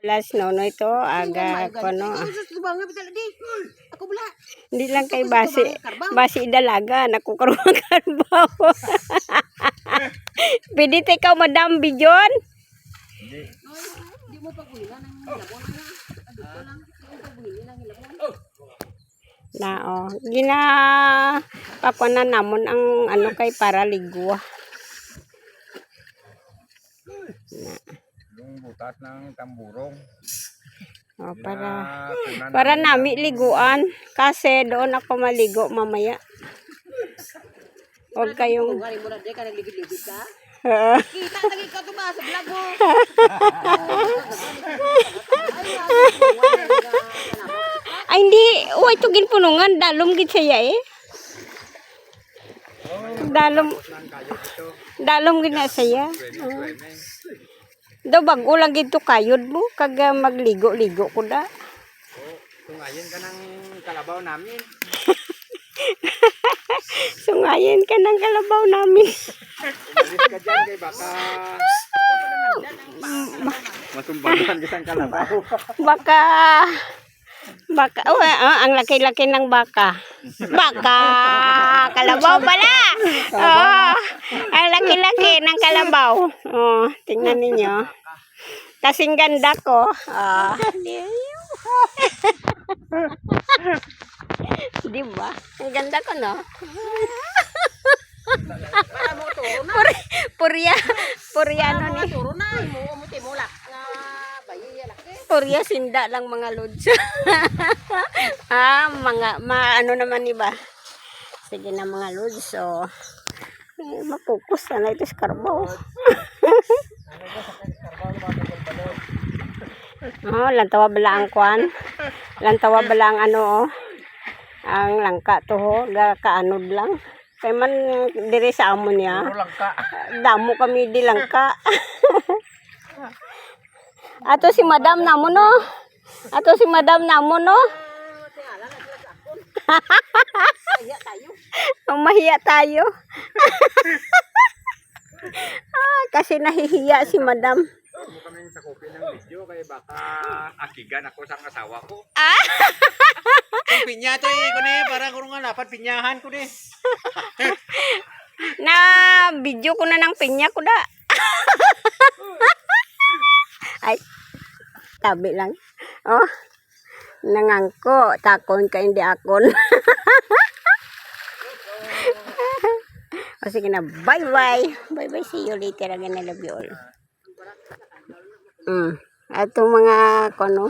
Plus nono ito aga kono. Hindi lang kay basi dalaga naku karon karbaw. Pwede ikaw madam Bijon? Hindi mo pagbuhilan ng labon na gina pakuanan namon ang ano kay para ligwa. Yung butas ng tamburong. Para nami liguan kasi doon ako maligo mamaya. Huwag kayong kita lagi ka tumas sa vlog mo. Ay hindi, ito ginpunungan dalom gid siya eh. Dalom gid na siya. Daw bago lang gito kayod mo kag magligo-ligo ko da. Sungayin ka ng kalabaw namin. Sungayin ka ng kalabaw namin. Umalis ka dyan kay baka masumbangan ka ng kalabaw. Baka ang laki-laki ng baka. Kalabaw pala. Ang laki-laki ng kalabaw. Tingnan ninyo. Kasing ganda ko. Diba? Ang ganda ko, no? Puryano ni. Purya sinda lang mga lods. Ano naman iba. Sige na mga lods. So, mapukus na ito sa karbaw. Lantawa bala ang kwan. Lantawa bala ang ano, ang langka to ho. Kaanod lang. Kaya man dire sa amon niya. Damo kami di langka. Ato si madam namo no. Mahiya tayo. Kasi nahihiya si madam. Mo kami sa kopya ng video kay baka akigan ako sa asawa ko. Yung pinya to kuno para kurang nga dapat pinyahan ko Na video ko na ng pinya ko da. Ay, tabi lang. Nangangko, takon ka hindi akon. Sige na, bye-bye. Bye-bye, see you later again. I love you all. Ato mga kono.